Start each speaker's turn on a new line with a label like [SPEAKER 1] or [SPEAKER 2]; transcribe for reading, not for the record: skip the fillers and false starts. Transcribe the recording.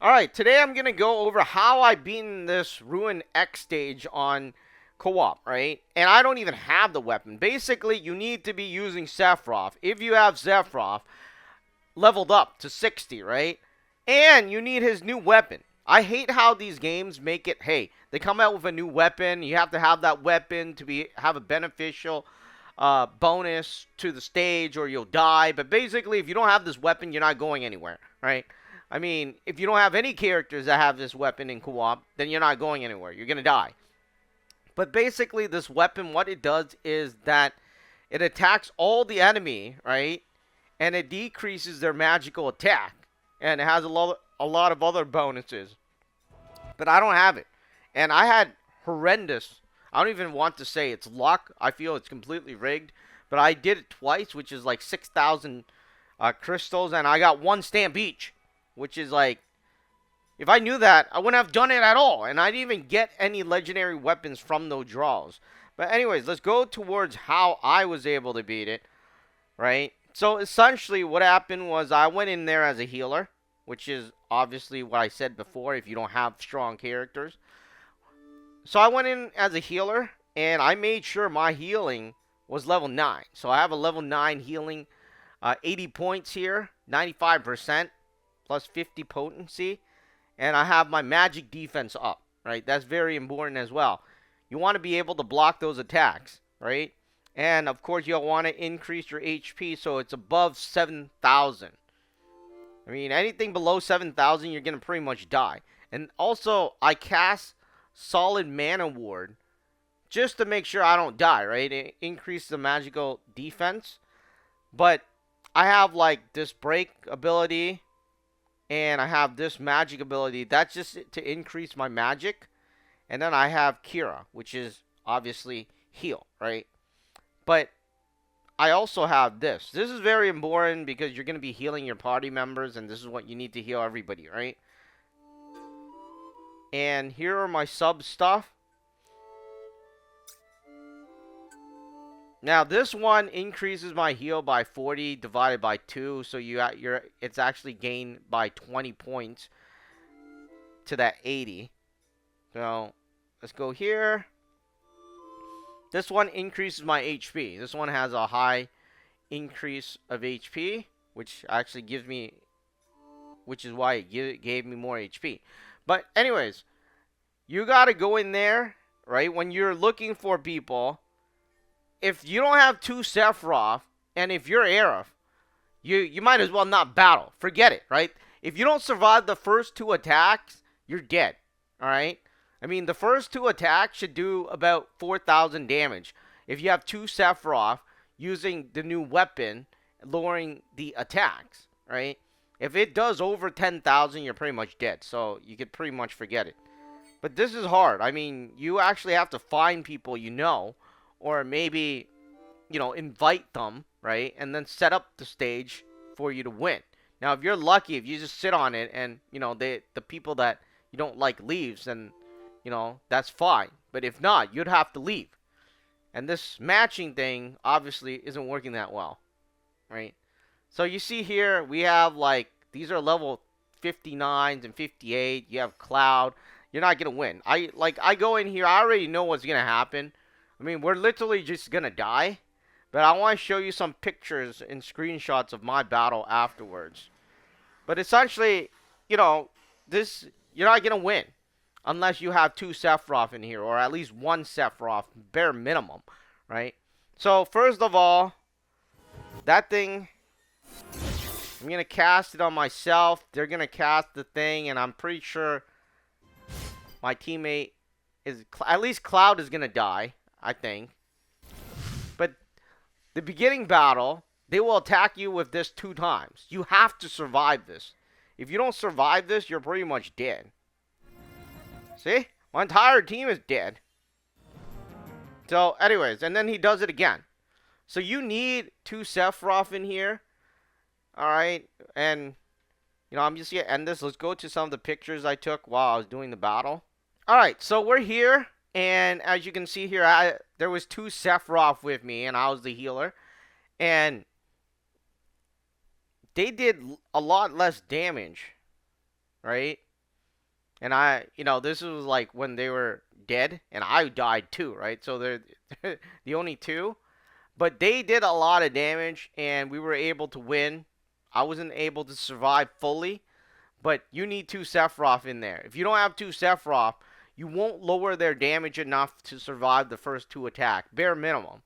[SPEAKER 1] Alright, today I'm going to go over how I beat this Ruin X stage on co-op, right? And I don't even have the weapon. Basically, you need to be using Sephiroth. If you have Sephiroth leveled up to 60, right? And you need his new weapon. I hate how these games make it, hey, they come out with a new weapon. You have to have that weapon to have a beneficial bonus to the stage or you'll die. But basically, if you don't have this weapon, you're not going anywhere, right? I mean, if you don't have any characters that have this weapon in co-op, then you're not going anywhere. You're going to die. But basically, this weapon, what it does is that it attacks all the enemy, right? And it decreases their magical attack. And it has a lot of other bonuses. But I don't have it. And I had horrendous, I don't even want to say it's luck. I feel it's completely rigged. But I did it twice, which is like 6,000 crystals. And I got one stamp each. Which is like, if I knew that, I wouldn't have done it at all. And I didn't even get any legendary weapons from those draws. But anyways, let's go towards how I was able to beat it. Right? So essentially what happened was I went in there as a healer. Which is obviously what I said before if you don't have strong characters. So I went in as a healer. And I made sure my healing was level 9. So I have a level 9 healing. 80 points here. 95%. Plus 50 potency, and I have my magic defense up, right? That's very important as well. You want to be able to block those attacks, right? And of course, you'll want to increase your HP so it's above 7,000. I mean, anything below 7,000, you're going to pretty much die. And also, I cast Solid Mana Ward just to make sure I don't die, right? It increases the magical defense. But I have like this break ability. And I have this magic ability. That's just to increase my magic. And then I have Kira, which is obviously heal, right? But I also have this. This is very important because you're going to be healing your party members. And this is what you need to heal everybody, right? And here are my sub stuff. Now this one increases my heal by 40 divided by 2, so it's actually gained by 20 points to that 80. So let's go here. This one increases my HP. This one has a high increase of HP, which actually gives me, which is why it gave me more HP. But anyways, you gotta go in there, right? When you're looking for people. If you don't have 2 Sephiroth, and if you're Aerith, you might as well not battle. Forget it, right? If you don't survive the first 2 attacks, you're dead, alright? I mean, the first 2 attacks should do about 4,000 damage. If you have 2 Sephiroth using the new weapon, lowering the attacks, right? If it does over 10,000, you're pretty much dead. So, you could pretty much forget it. But this is hard. I mean, you actually have to find people you know. Or maybe, you know, invite them, right? And then set up the stage for you to win. Now, if you're lucky, if you just sit on it and, you know, the people that you don't like leaves, then, you know, that's fine. But if not, you'd have to leave. And this matching thing, obviously, isn't working that well, right? So you see here, we have, like, these are level 59s and 58. You have Cloud. You're not going to win. I go in here, I already know what's going to happen. I mean, we're literally just going to die. But I want to show you some pictures and screenshots of my battle afterwards. But essentially, you know, you're not going to win. Unless you have 2 Sephiroth in here. Or at least 1 Sephiroth. Bare minimum. Right? So, first of all, that thing, I'm going to cast it on myself. They're going to cast the thing. And I'm pretty sure my teammate is, at least Cloud is going to die. I think. But the beginning battle, they will attack you with this 2 times. You have to survive this. If you don't survive this, you're pretty much dead. See? My entire team is dead. So, anyways, and then he does it again. So you need 2 Sephiroth in here. Alright, and, you know, I'm just going to end this. Let's go to some of the pictures I took while I was doing the battle. Alright, so we're here. And as you can see here, there was 2 Sephiroth with me, and I was the healer. And they did a lot less damage, right? And this was like when they were dead, and I died too, right? So they're the only two. But they did a lot of damage, and we were able to win. I wasn't able to survive fully, but you need two Sephiroth in there. If you don't have two Sephiroth, you won't lower their damage enough to survive the first two attacks, bare minimum.